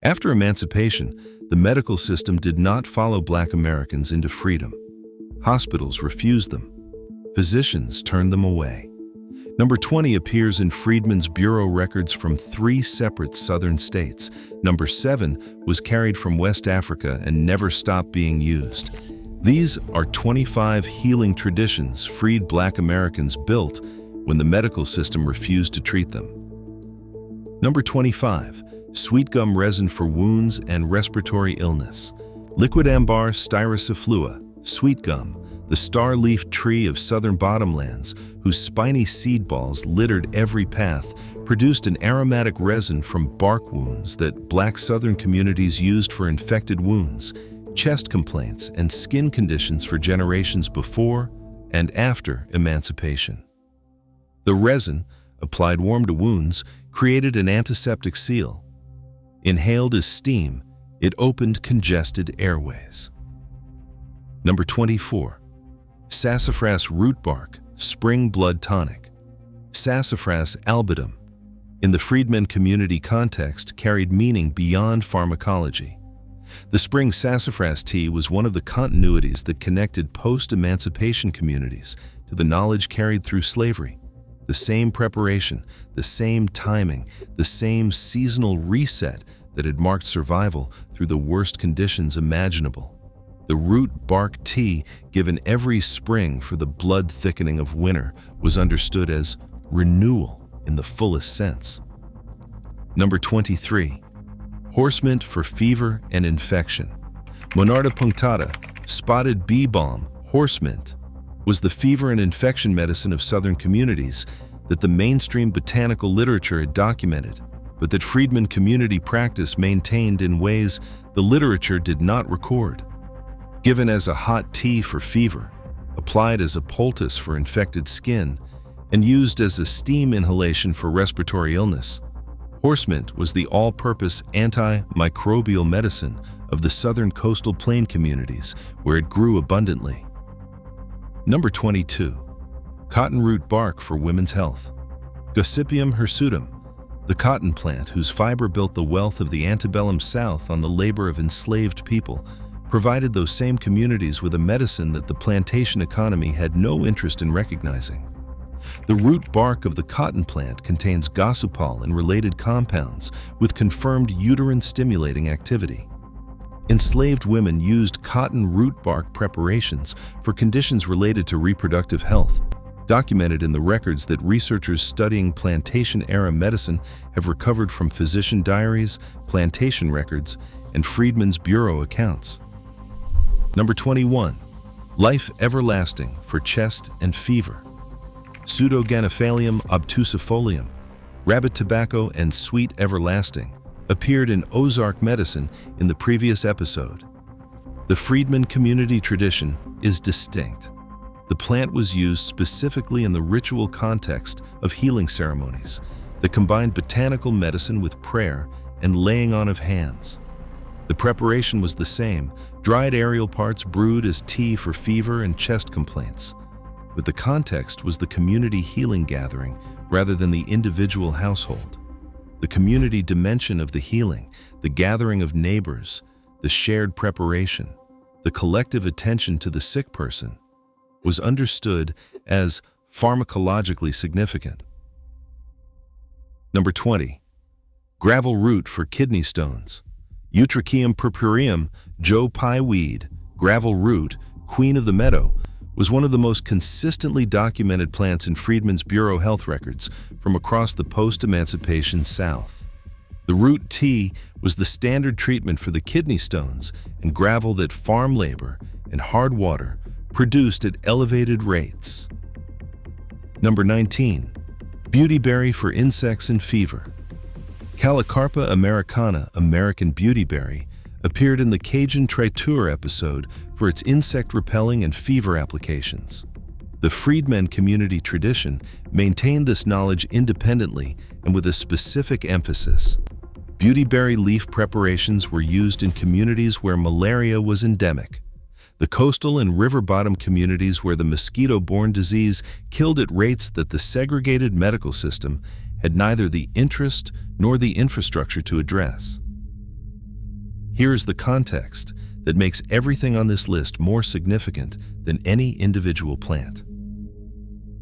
After emancipation, the medical system did not follow Black Americans into freedom. Hospitals refused them. Physicians turned them away. Number 20 appears in Freedmen's Bureau records from 3 separate southern states. Number 7 was carried from West Africa and never stopped being used. These are 25 healing traditions freed Black Americans built when the medical system refused to treat them. Number 25, sweet gum resin for wounds and respiratory illness. Liquid ambar styrosiflua, sweet gum, the star-leaf tree of southern bottomlands, whose spiny seed balls littered every path, produced an aromatic resin from bark wounds that Black southern communities used for infected wounds, chest complaints, and skin conditions for generations before and after emancipation. The resin, applied warm to wounds, created an antiseptic seal. Inhaled as steam, it opened congested airways. Number 24. Sassafras root bark, spring blood tonic. Sassafras albidum, in the freedmen community context, carried meaning beyond pharmacology. The spring sassafras tea was one of the continuities that connected post-emancipation communities to the knowledge carried through slavery. The same preparation, the same timing, the same seasonal reset that had marked survival through the worst conditions imaginable. The root bark tea, given every spring for the blood thickening of winter, was understood as renewal in the fullest sense. Number 23. Horsemint for fever and infection. Monarda punctata, spotted bee balm, horsemint, was the fever and infection medicine of southern communities that the mainstream botanical literature had documented, but that freedmen community practice maintained in ways the literature did not record. Given as a hot tea for fever, applied as a poultice for infected skin, and used as a steam inhalation for respiratory illness, horsemint was the all-purpose antimicrobial medicine of the southern coastal plain communities where it grew abundantly. Number 22. Cotton root bark for women's health. Gossypium hirsutum, the cotton plant whose fiber built the wealth of the antebellum South on the labor of enslaved people, provided those same communities with a medicine that the plantation economy had no interest in recognizing. The root bark of the cotton plant contains gossipol and related compounds with confirmed uterine-stimulating activity. Enslaved women used cotton root bark preparations for conditions related to reproductive health, documented in the records that researchers studying plantation-era medicine have recovered from physician diaries, plantation records, and Freedmen's Bureau accounts. Number 21. Life everlasting for chest and fever. Pseudoganophallium obtusifolium, rabbit tobacco and sweet everlasting, appeared in Ozark medicine in the previous episode. The freedmen community tradition is distinct. The plant was used specifically in the ritual context of healing ceremonies that combined botanical medicine with prayer and laying on of hands. The preparation was the same, dried aerial parts brewed as tea for fever and chest complaints. But the context was the community healing gathering rather than the individual household. The community dimension of the healing, the gathering of neighbors, the shared preparation, the collective attention to the sick person, was understood as pharmacologically significant. Number 20. Gravel root for kidney stones. Eutrichium purpureum, Joe Pye weed, gravel root, queen of the meadow, was one of the most consistently documented plants in Freedmen's Bureau health records from across the post-emancipation South. The root tea was the standard treatment for the kidney stones and gravel that farm labor and hard water produced at elevated rates. Number 19. Beautyberry for insects and fever. Calicarpa americana, American beautyberry, appeared in the Cajun Traiteur episode for its insect-repelling and fever applications. The freedmen community tradition maintained this knowledge independently and with a specific emphasis. Beautyberry leaf preparations were used in communities where malaria was endemic. The coastal and river bottom communities where the mosquito-borne disease killed at rates that the segregated medical system had neither the interest nor the infrastructure to address. Here is the context that makes everything on this list more significant than any individual plant.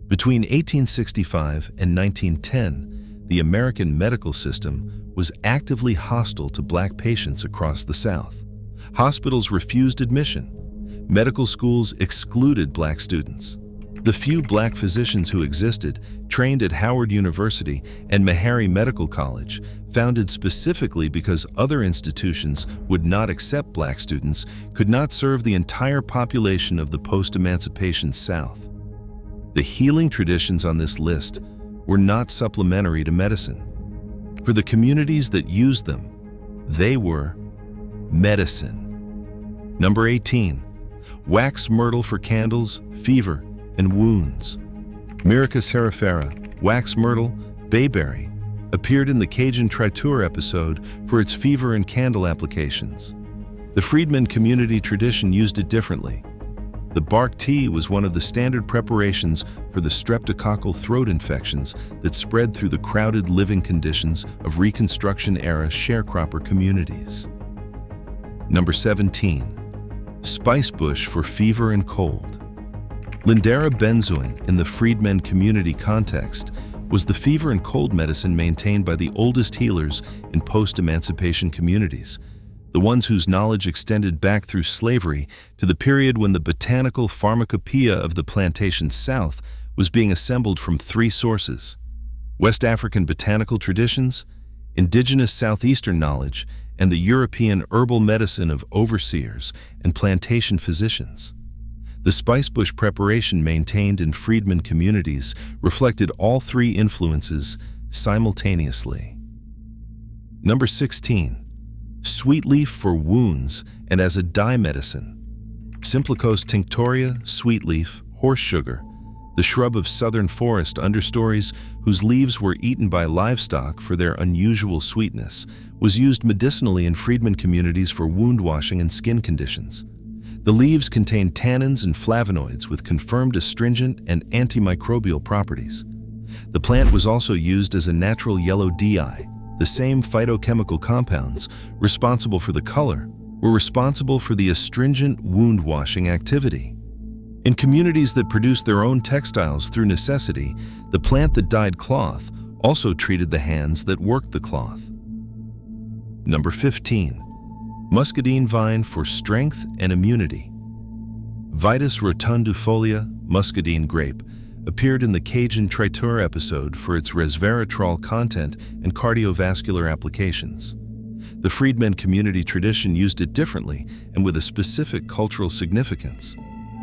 Between 1865 and 1910, the American medical system was actively hostile to black patients across the South. Hospitals refused admission. Medical schools excluded black students. The few black physicians who existed, trained at Howard University and Meharry Medical College, founded specifically because other institutions would not accept black students, could not serve the entire population of the post-emancipation South. The healing traditions on this list were not supplementary to medicine. For the communities that used them, they were medicine. Number 18. Wax myrtle for candles, fever, and wounds. Myrica cerifera, wax myrtle, bayberry, appeared in the Cajun Triteur episode for its fever and candle applications. The Freedmen community tradition used it differently. The bark tea was one of the standard preparations for the streptococcal throat infections that spread through the crowded living conditions of Reconstruction-era sharecropper communities. Number 17. Spice bush for fever and cold. Lindera benzoin, in the Freedmen community context, was the fever and cold medicine maintained by the oldest healers in post-emancipation communities, the ones whose knowledge extended back through slavery to the period when the botanical pharmacopoeia of the plantation South was being assembled from three sources: West African botanical traditions, indigenous southeastern knowledge, and the European herbal medicine of overseers and plantation physicians. The spicebush preparation maintained in Freedmen communities reflected all three influences simultaneously. Number 16. Sweet leaf for wounds and as a dye medicine. Simplicose tinctoria, sweet leaf, horse sugar, the shrub of southern forest understories whose leaves were eaten by livestock for their unusual sweetness, was used medicinally in Freedmen communities for wound washing and skin conditions. The leaves contain tannins and flavonoids with confirmed astringent and antimicrobial properties. The plant was also used as a natural yellow dye. The same phytochemical compounds responsible for the color were responsible for the astringent wound washing activity. In communities that produced their own textiles through necessity, the plant that dyed cloth also treated the hands that worked the cloth. Number 15. Muscadine vine for strength and immunity. Vitis rotundifolia, muscadine grape, appeared in the Cajun Triteur episode for its resveratrol content and cardiovascular applications. The Freedmen community tradition used it differently and with a specific cultural significance.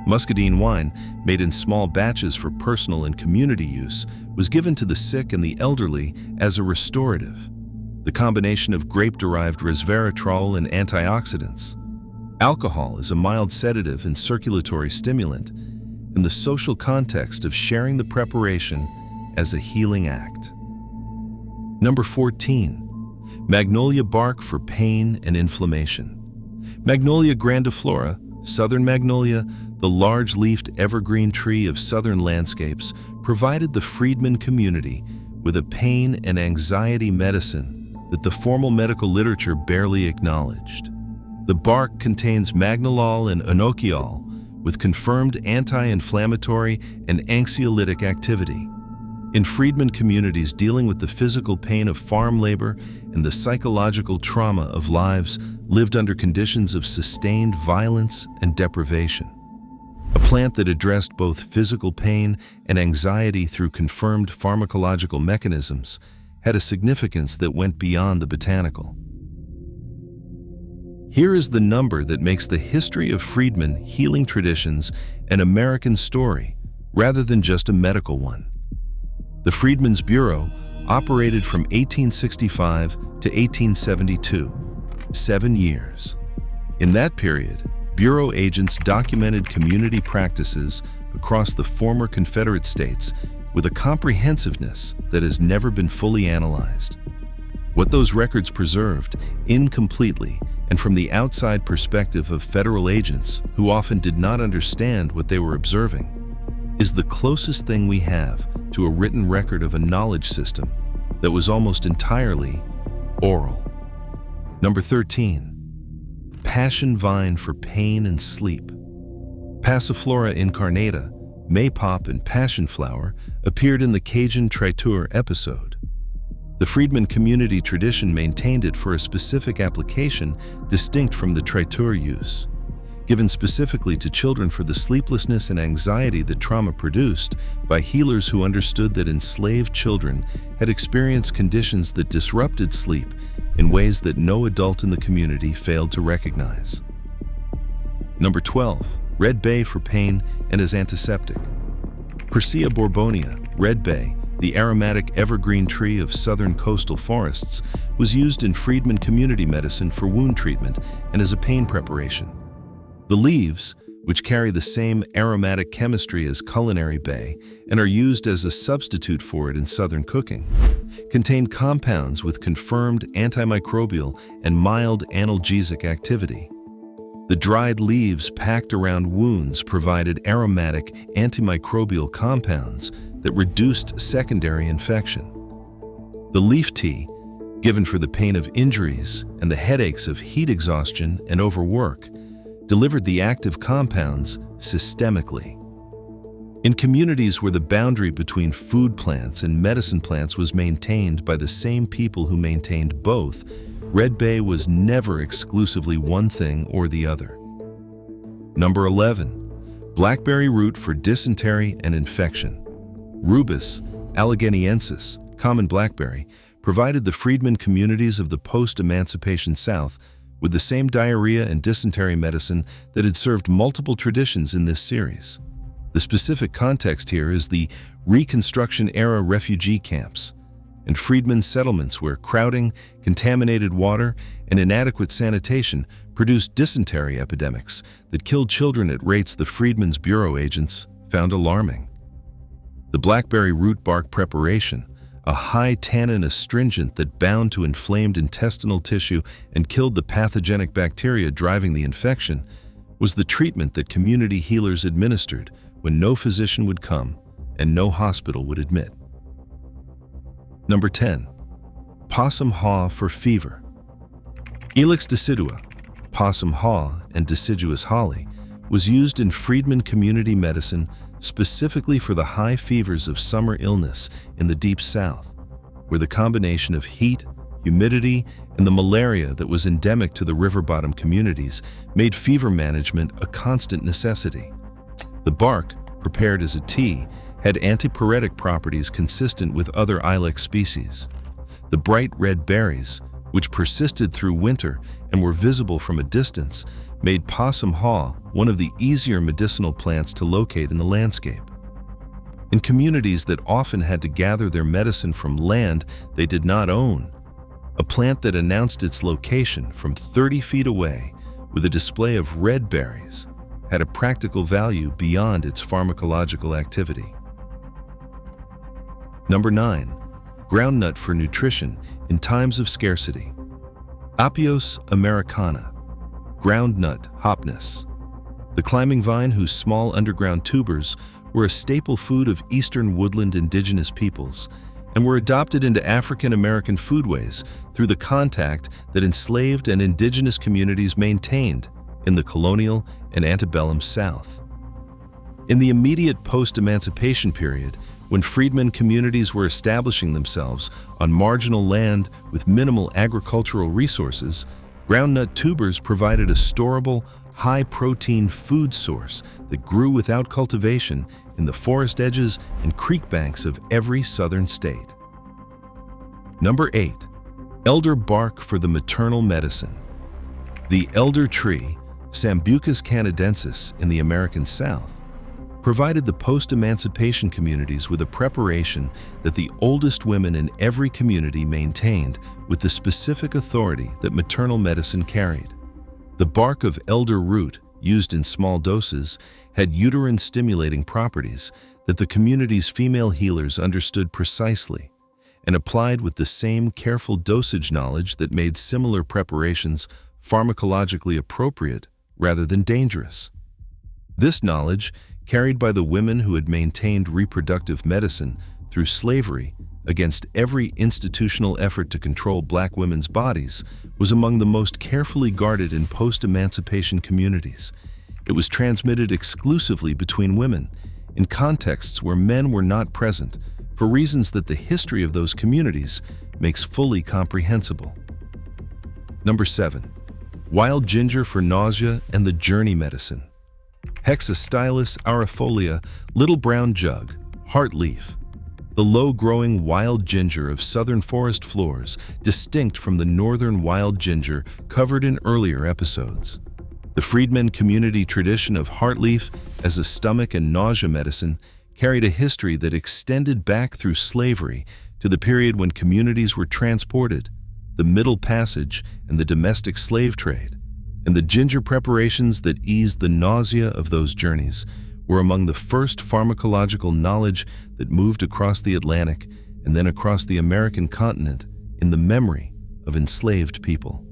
Muscadine wine, made in small batches for personal and community use, was given to the sick and the elderly as a restorative. The combination of grape-derived resveratrol and antioxidants. Alcohol is a mild sedative and circulatory stimulant, in the social context of sharing the preparation as a healing act. Number 14. Magnolia bark for pain and inflammation. Magnolia grandiflora, southern magnolia, the large-leafed evergreen tree of southern landscapes, provided the Freedmen community with a pain and anxiety medicine that the formal medical literature barely acknowledged. The bark contains magnolol and enochiol, with confirmed anti-inflammatory and anxiolytic activity. In Freedmen communities dealing with the physical pain of farm labor and the psychological trauma of lives lived under conditions of sustained violence and deprivation. A plant that addressed both physical pain and anxiety through confirmed pharmacological mechanisms had a significance that went beyond the botanical. Here is the number that makes the history of Freedmen healing traditions an American story rather than just a medical one. The Freedmen's Bureau operated from 1865 to 1872, 7 years. In that period, Bureau agents documented community practices across the former Confederate states with a comprehensiveness that has never been fully analyzed. What those records preserved, incompletely and from the outside perspective of federal agents who often did not understand what they were observing, is the closest thing we have to a written record of a knowledge system that was almost entirely oral. Number 13. passion vine for pain and sleep. Passiflora incarnata, maypop and passion flower appeared in the Cajun traiteur episode. The Freedmen community tradition maintained it for a specific application distinct from the traiteur use. Given specifically to children for the sleeplessness and anxiety that trauma produced, by healers who understood that enslaved children had experienced conditions that disrupted sleep in ways that no adult in the community failed to recognize. Number 12. Red bay for pain and as antiseptic. Persea bourbonia, red bay, the aromatic evergreen tree of southern coastal forests, was used in Freedmen community medicine for wound treatment and as a pain preparation. The leaves, which carry the same aromatic chemistry as culinary bay and are used as a substitute for it in southern cooking, contain compounds with confirmed antimicrobial and mild analgesic activity. The dried leaves packed around wounds provided aromatic antimicrobial compounds that reduced secondary infection. The leaf tea, given for the pain of injuries and the headaches of heat exhaustion and overwork, delivered the active compounds systemically. In communities where the boundary between food plants and medicine plants was maintained by the same people who maintained both, red bay was never exclusively one thing or the other. Number 11. Blackberry root for dysentery and infection. Rubus allegheniensis, common blackberry, provided the Freedmen communities of the post-emancipation South with the same diarrhea and dysentery medicine that had served multiple traditions in this series. The specific context here is the Reconstruction-era refugee camps and freedmen settlements where crowding, contaminated water, and inadequate sanitation produced dysentery epidemics that killed children at rates the Freedmen's Bureau agents found alarming. The blackberry root bark preparation, a high tannin astringent that bound to inflamed intestinal tissue and killed the pathogenic bacteria driving the infection, was the treatment that community healers administered when no physician would come and no hospital would admit. Number 10. Possum haw for fever. Ilex decidua, possum haw and deciduous holly, was used in Freedmen community medicine specifically for the high fevers of summer illness in the Deep South, where the combination of heat, humidity, and the malaria that was endemic to the river bottom communities made fever management a constant necessity. The bark, prepared as a tea, had antipyretic properties consistent with other ilex species. The bright red berries, which persisted through winter and were visible from a distance, made possum haw one of the easier medicinal plants to locate in the landscape. In communities that often had to gather their medicine from land they did not own, a plant that announced its location from 30 feet away with a display of red berries had a practical value beyond its pharmacological activity. Number 9. Groundnut for nutrition in times of scarcity. Apios americana, groundnut hopnus, the climbing vine whose small underground tubers were a staple food of eastern woodland indigenous peoples and were adopted into African American foodways through the contact that enslaved and indigenous communities maintained in the colonial and antebellum South. In the immediate post-emancipation period, when freedmen communities were establishing themselves on marginal land with minimal agricultural resources, groundnut tubers provided a storable, high-protein food source that grew without cultivation in the forest edges and creek banks of every southern state. Number 8. Elder bark for the maternal medicine. The elder tree, Sambucus canadensis in the American South, provided the post-emancipation communities with a preparation that the oldest women in every community maintained with the specific authority that maternal medicine carried. The bark of elder root, used in small doses, had uterine-stimulating properties that the community's female healers understood precisely and applied with the same careful dosage knowledge that made similar preparations pharmacologically appropriate rather than dangerous. This knowledge, carried by the women who had maintained reproductive medicine through slavery, against every institutional effort to control black women's bodies, was among the most carefully guarded in post-emancipation communities. It was transmitted exclusively between women, in contexts where men were not present, for reasons that the history of those communities makes fully comprehensible. Number 7. Wild ginger for nausea and the journey medicine. Hexastylus aurifolia, little brown jug, heart leaf. The low-growing wild ginger of southern forest floors, distinct from the northern wild ginger covered in earlier episodes. The Freedmen community tradition of heartleaf as a stomach and nausea medicine carried a history that extended back through slavery to the period when communities were transported, the Middle Passage and the domestic slave trade, and the ginger preparations that eased the nausea of those journeys were among the first pharmacological knowledge that moved across the Atlantic and then across the American continent in the memory of enslaved people.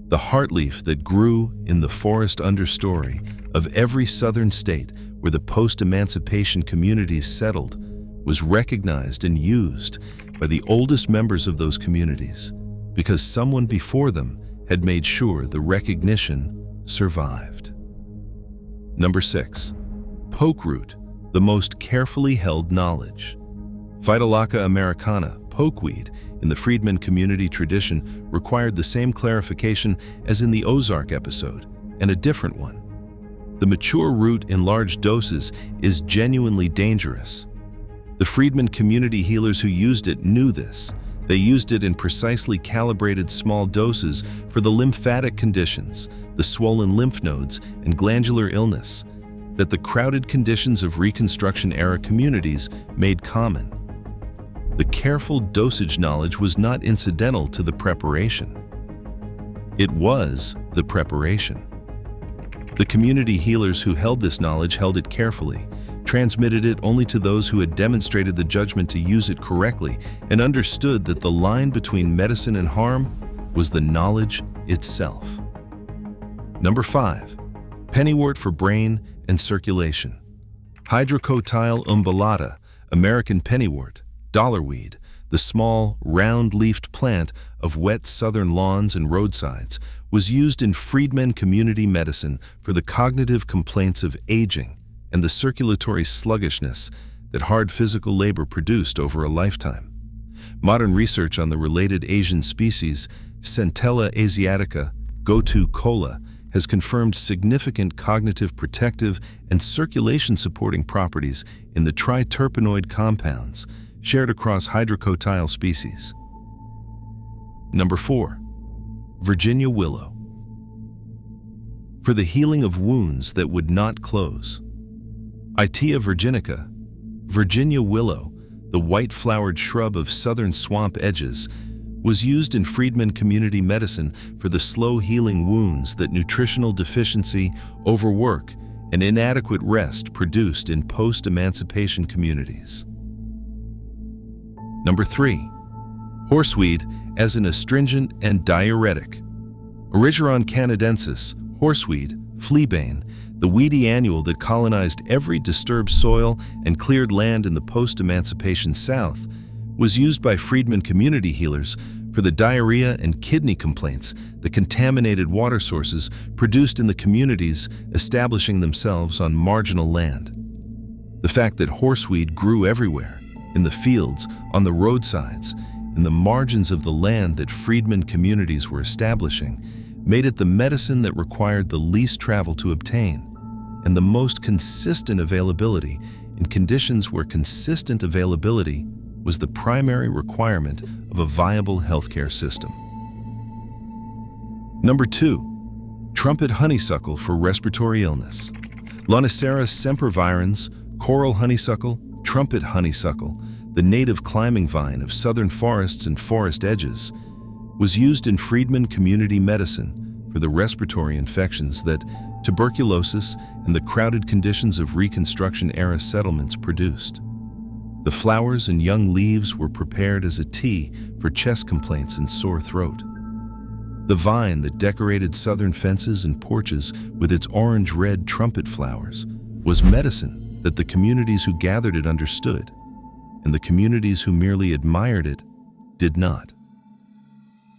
The heartleaf that grew in the forest understory of every southern state where the post-emancipation communities settled was recognized and used by the oldest members of those communities because someone before them had made sure the recognition survived. Number 6. Poke root, the most carefully held knowledge. Phytolacca americana, pokeweed, in the Freedmen community tradition required the same clarification as in the Ozark episode, and a different one. The mature root in large doses is genuinely dangerous. The Freedmen community healers who used it knew this. They used it in precisely calibrated small doses for the lymphatic conditions, the swollen lymph nodes, and glandular illness that the crowded conditions of Reconstruction-era communities made common. The careful dosage knowledge was not incidental to the preparation. It was the preparation. The community healers who held this knowledge held it carefully, transmitted it only to those who had demonstrated the judgment to use it correctly, and understood that the line between medicine and harm was the knowledge itself. Number 5. Pennywort for brain and circulation. Hydrocotyl umbellata, American pennywort, dollarweed, the small, round-leafed plant of wet southern lawns and roadsides, was used in Freedmen community medicine for the cognitive complaints of aging and the circulatory sluggishness that hard physical labor produced over a lifetime. Modern research on the related Asian species, Centella asiatica, Gotu kola, has confirmed significant cognitive protective and circulation-supporting properties in the triterpenoid compounds shared across hydrocotyl species. Number 4. Virginia willow. For the healing of wounds that would not close. Itea virginica, Virginia willow, the white-flowered shrub of southern swamp edges, was used in Freedmen community medicine for the slow-healing wounds that nutritional deficiency, overwork, and inadequate rest produced in post-emancipation communities. Number 3. Horseweed as an astringent and diuretic. Origeron canadensis, horseweed, fleabane, the weedy annual that colonized every disturbed soil and cleared land in the post-emancipation South, was used by Freedmen community healers for the diarrhea and kidney complaints the contaminated water sources produced in the communities establishing themselves on marginal land. The fact that horseweed grew everywhere, in the fields, on the roadsides, in the margins of the land that Freedmen communities were establishing, made it the medicine that required the least travel to obtain, and the most consistent availability in conditions where consistent availability was the primary requirement of a viable healthcare system. Number 2. Trumpet honeysuckle for respiratory illness. Lonicera sempervirens, coral honeysuckle, trumpet honeysuckle, the native climbing vine of southern forests and forest edges, was used in Freedmen community medicine for the respiratory infections that tuberculosis and the crowded conditions of Reconstruction-era settlements produced. The flowers and young leaves were prepared as a tea for chest complaints and sore throat. The vine that decorated southern fences and porches with its orange-red trumpet flowers was medicine that the communities who gathered it understood, and the communities who merely admired it did not.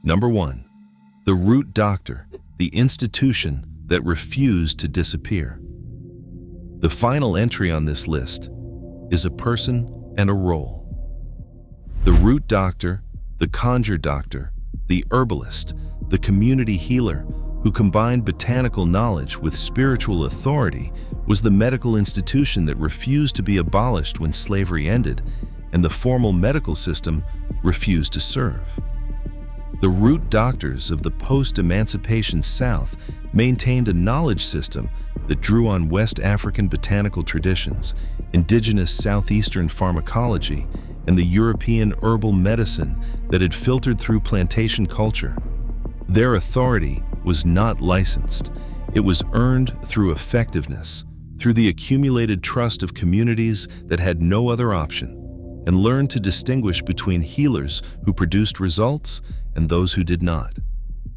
Number 1. The root doctor, the institution that refused to disappear. The final entry on this list is a person and a role. The root doctor, the conjure doctor, the herbalist, the community healer who combined botanical knowledge with spiritual authority was the medical institution that refused to be abolished when slavery ended and the formal medical system refused to serve. The root doctors of the post-emancipation South maintained a knowledge system that drew on West African botanical traditions, indigenous southeastern pharmacology, and the European herbal medicine that had filtered through plantation culture. Their authority was not licensed. It was earned through effectiveness, through the accumulated trust of communities that had no other option, and learned to distinguish between healers who produced results and those who did not.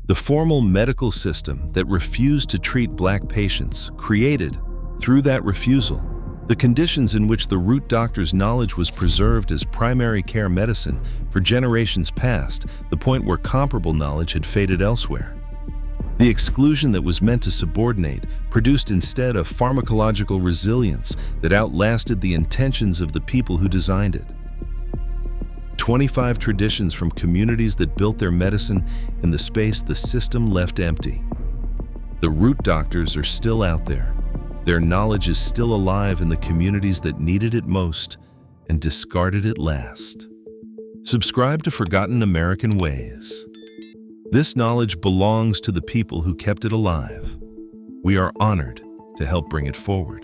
The formal medical system that refused to treat Black patients created, through that refusal, the conditions in which the root doctor's knowledge was preserved as primary care medicine for generations past, the point where comparable knowledge had faded elsewhere. The exclusion that was meant to subordinate produced instead a pharmacological resilience that outlasted the intentions of the people who designed it. 25 traditions from communities that built their medicine in the space the system left empty. The root doctors are still out there. Their knowledge is still alive in the communities that needed it most and discarded it last. Subscribe to Forgotten American Ways. This knowledge belongs to the people who kept it alive. We are honored to help bring it forward.